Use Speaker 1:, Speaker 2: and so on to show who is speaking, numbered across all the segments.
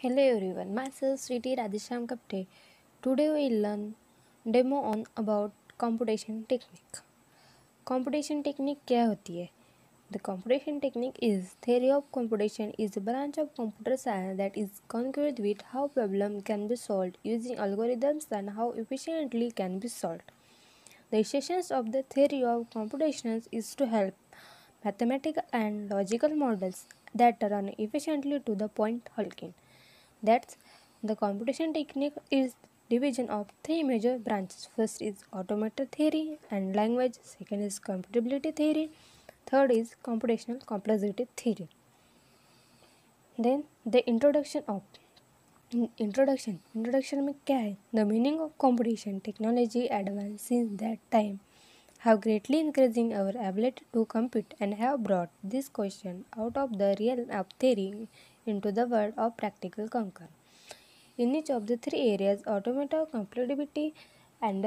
Speaker 1: Hello everyone, myself Sriti Radhesham Kapte. Today we learn demo on about computation technique. Computation technique क्या होती है? The computation technique is theory of computation is a branch of computer science that is concerned with how problem can be solved using algorithms and how efficiently can be solved. The essence of the theory of computations is to help mathematical and logical models that run efficiently to the point Hulkin. That's the computation technique is division of three major branches. First is automata theory and language. Second is computability theory. Third is computational complexity theory. Then the introduction में क्या है? The meaning of computation technology advanced since that time have greatly increasing our ability to compute and have brought this question out of the realm of theory into the world of practical concern. In each of the three areas, automata, compatibility, and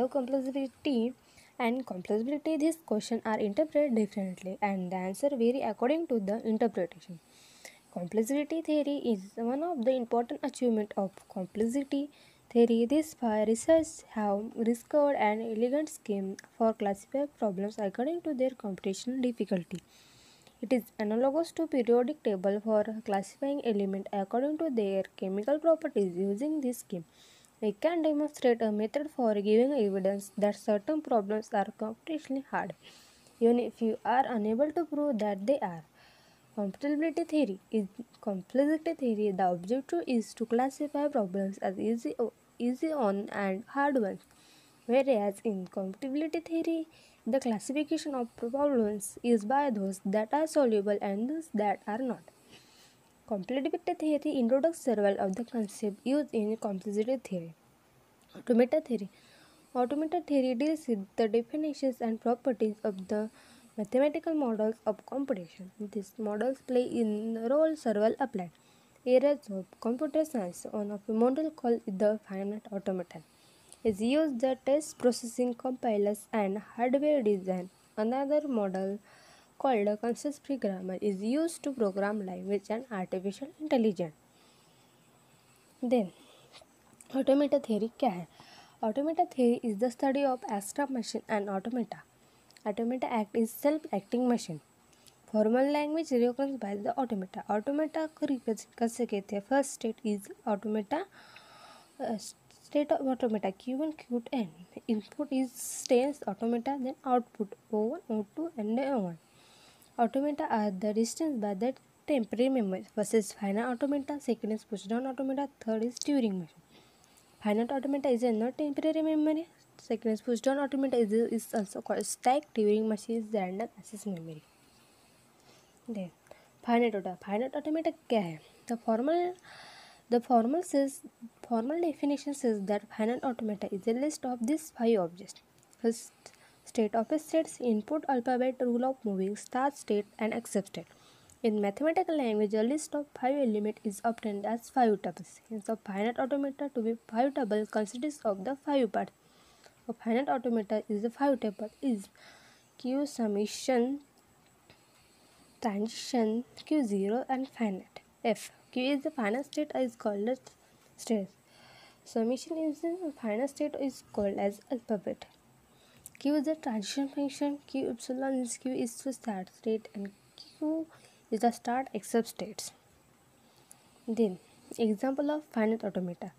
Speaker 1: complexity, these questions are interpreted differently, and the answer vary according to the interpretation. Complexity theory is one of the important achievements of complexity theory. This research have discovered an elegant scheme for classifying problems according to their computational difficulty. It is analogous to periodic table for classifying elements according to their chemical properties. Using this scheme, we can demonstrate a method for giving evidence that certain problems are computationally hard, even if you are unable to prove that they are. Compatibility theory is complexity theory. The objective is to classify problems as easy on and hard ones. Whereas in compatibility theory, the classification of problems is by those that are solvable and those that are not. Compatibility theory introduces several of the concepts used in complexity theory. Automata theory. Automata theory deals with the definitions and properties of the mathematical models of computation. These models play in role several applied areas of computer science. One of the model called the finite automaton is used the test processing compilers and hardware design. Another model called a consensus programmer is used to program language and artificial intelligence. Then automata theory क्या है? Automata theory is the study of abstract machine and automata. Automata act is self-acting machine. Formal language recognized by the automata. Automata को represent कैसे कहते हैं? First state is automata. State of automata Q1, Q2, input is states automata, then output O1, O2, and O1. Automata are the distance by the temporary memory versus finite automata. Second is push-down automata. Third is Turing machine. Finite automata is a not temporary memory. Second is push-down automata is also called stack. Turing machine is random access memory. Then finite automata क्या है? The formal definition says that finite automata is a list of these five objects. First state of a state's input alphabet rule of moving start state and exit state. In mathematical language, a list of five elements is obtained as five tuples. Hence, a finite automata to be five tuple consists of the five parts. A finite automata is the five tuple is Q summation transition Q0 and finite. F. Q is the final state is called as state. Summation is the final state is called as alphabet. Q is the transition function. Q epsilon is Q is the start state and Q is the start except states. Then example of finite automata.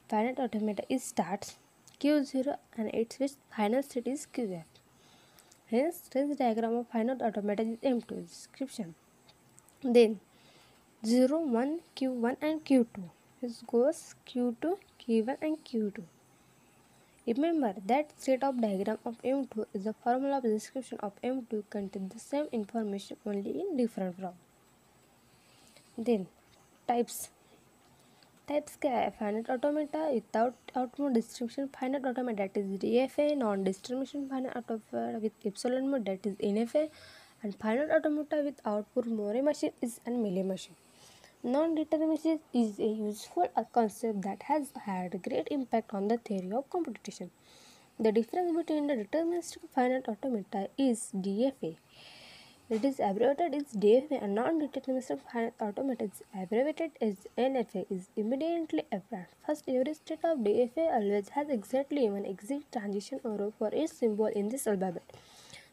Speaker 1: Finite automata is starts Q0 and its which final state is QF. Hence, trace diagram of finite automata is M2 description. Then 0, 1, Q1 and Q2. This goes Q2, Q1 and Q2. Remember that state of diagram of M2 is the formula of the description of M2 contains the same information only in different form. Then types. Types क्या है? Finite automata without output distribution finite automata that is DFA, non-distribution finite automata with epsilon mode that is NFA, and finite automata with output Moore machine is an Mealy machine. Non-determinism is a useful concept that has had great impact on the theory of computation. The difference between the deterministic finite automata is DFA. It is abbreviated as DFA, a non-deterministic finite automata is abbreviated as NFA, is immediately apparent. First, every state of DFA always has exactly one exit transition arrow for each symbol in this alphabet.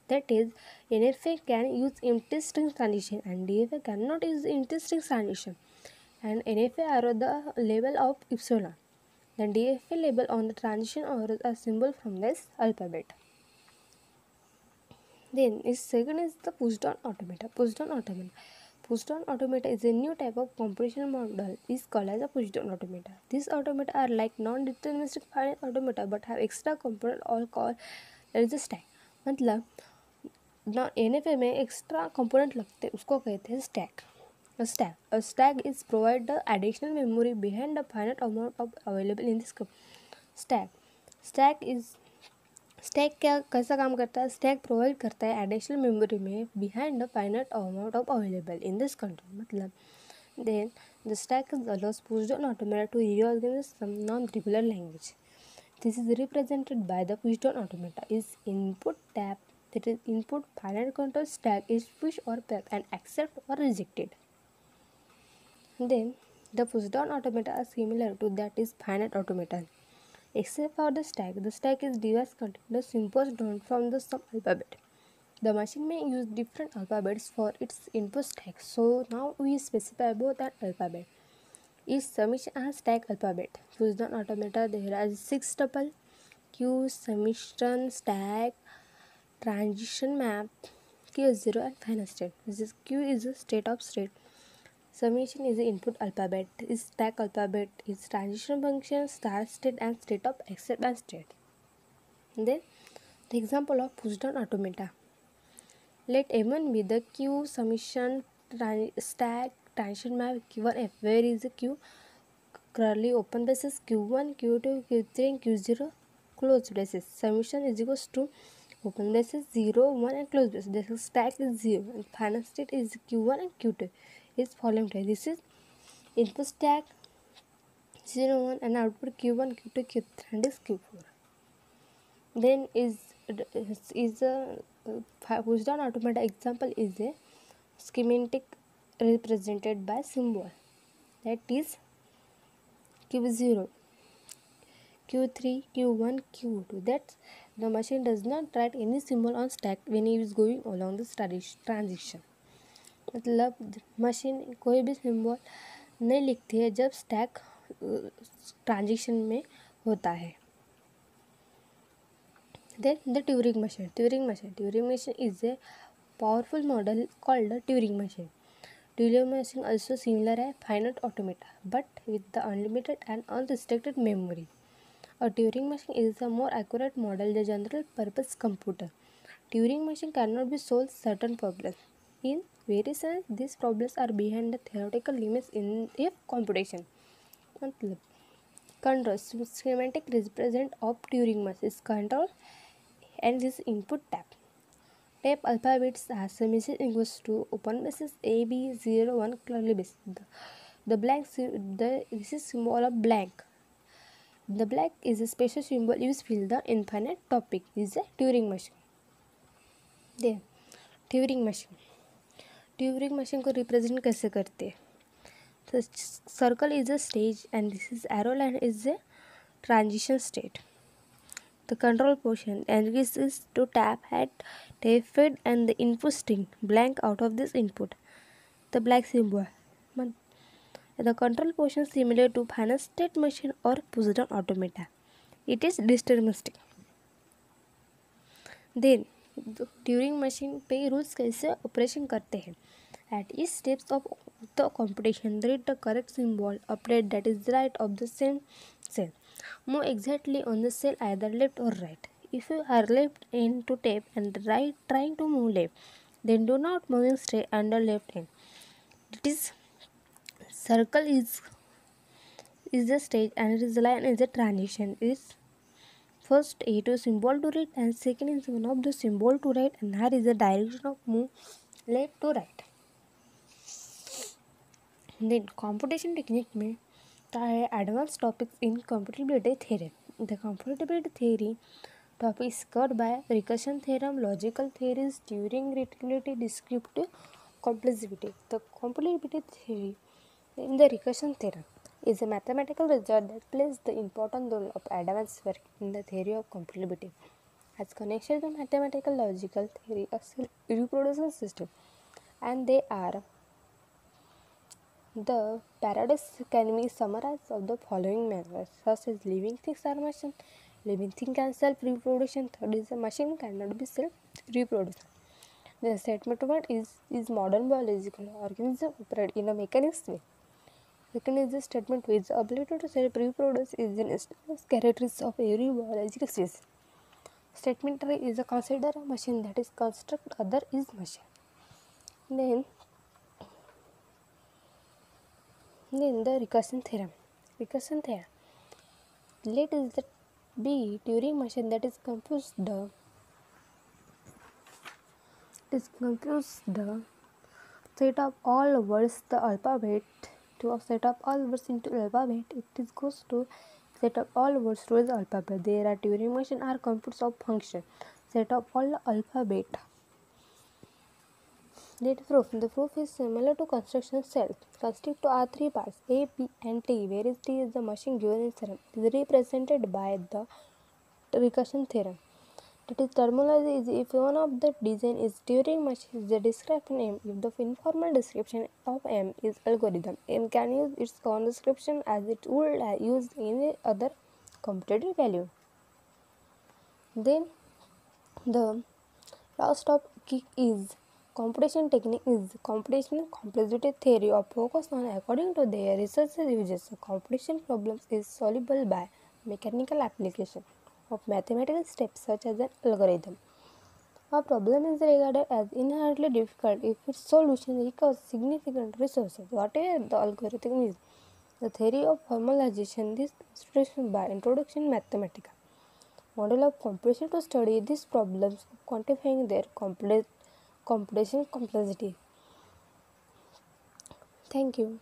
Speaker 1: That is, NFA can use empty string transition and DFA cannot use empty string transition. And NFA arrow the label of epsilon. The DFA label on the transition arrows a symbol from this alphabet. Then second is the push-down automata. Push-down automata is a new type of computational model is called as a push-down automata. These automata are like non-deterministic finite automata but have extra component or called as a stack. मतलब ना NFA में extra component लगते हैं उसको कहते हैं stack. A stack is provide the additional memory behind the finite amount of available in this stack क्या कैसा काम करता है. स्टैक प्रोवाइड करता है एडिशनल मेमोरी में behind the finite amount of available in this control. मतलब then the stack is allows pushdown automata to reorganize some non-regular language. This is represented by the pushdown automata is input tab, that is input finite control stack is push or pep and accept or rejected. Then the pushdown automata are similar to that is finite automata. Except for the stack is device containing the symbols drawn from the some alphabet. The machine may use different alphabets for its input stack. So now we specify both an alphabet. Each summation has stack alphabet. Pushdown automata there are 6 tuple: queue, summation, stack, transition map, Q0 and final state. This is Q is a state of state. Summation is the input alphabet, is stack alphabet, is transition function, start state and state of accept and state. Then the example of pushdown automata. Let M1 be the queue, summation, stack, transition map given F. Where is the queue? Curly open braces Q1, Q2, Q3 and Q0 close braces. Summation is equals to open braces 0, 1 and close braces. This stack is 0 and final state is Q1 and Q2. Is following type. This is input stack 0, 1 and output Q1, Q2, Q3 and is Q4. Then is a pushdown automata example is a schematic represented by symbol, that is Q0, Q3, Q1, Q2. That the machine does not write any symbol on stack when it is going along this transition. मतलब machine कोई भी symbol नहीं लिखती है जब stack transition में होता है. Then the Turing machine is a powerful model called the Turing machine. Turing machine also similar है finite automata but with the unlimited and unrestricted memory. A Turing machine is a more accurate model than general purpose computer. Turing machine cannot be solve certain problems. In various sense, these problems are behind the theoretical limits in a computation. मतलब control schematic represent of Turing machine is control and this input tab. Tab alphabets are summations equals to open braces A B 0 1 curly braces. The blank this is symbol of blank. The blank is a special symbol used to fill the infinite topic. Is a Turing machine. Then Turing machine को represent कैसे करते हैं. तो circle is a stage and this is arrow line is a transition state. The control portion and this is to tape fed and the input string blank out of this input. The black symbol. The control portion similar to final state machine or pushdown automata. It is deterministic. Then Turing machine पे rules कैसे operation करते हैं. At each steps of the computation, read the correct symbol, update that is right of the same cell. Move exactly on the cell either left or right. If you are left end to tab and right trying to move left, then do not move straight under left end. It is circle is the stage and this line is the transition. Is first A2 symbol to read and second is one of the symbol to right and here is the direction of move left to right. Then computation technique में क्या है advanced topics in computability theory. The computability theory Topic is covered by recursion theorem, logical theories, Turing relativity, descriptive complexity. The complexity theory in the recursion theorem is a mathematical result that plays the important role of advanced work in the theory of complexity. As connection to mathematical logical theory, a self-reproducible system, and they are the paradox can be summarized of the following manner, such as living things are machine, living thing can self-reproduction, third is a machine cannot be self-reproduced. The statement one is modern biological organism operate in a mechanics way. Second is the statement which the ability to self-reproduce is an established characteristic of every biological species. Statement 3 is a consider a machine that is construct other is machine. Then the recursion theorem. Recursion theorem. Let is that be Turing machine that is computes the set of all words the alphabet to set up all words into alphabet. It is goes to set up all words to the alphabet. There are Turing machine are computes of function set up all alphabet. Let proof. The proof is similar to construction cell. Consist to are three parts A, B, and T. Where is T is the machine given in theorem. It is represented by the recursion theorem. That is terminology is if one of the design is Turing machine is the description M. If the informal description of M is algorithm, M can use its own description as it would use any other computative value. Then the last of kick is computation technique is computational complexity theory of focus on according to their research uses computation problems is solvable by mechanical application of mathematical steps such as an algorithm. A problem is regarded as inherently difficult if its solution requires significant resources. Whatever the algorithm is, the theory of formalization this introduction by introduction mathematical model of computation to study these problems of quantifying their computation complexity. Thank you.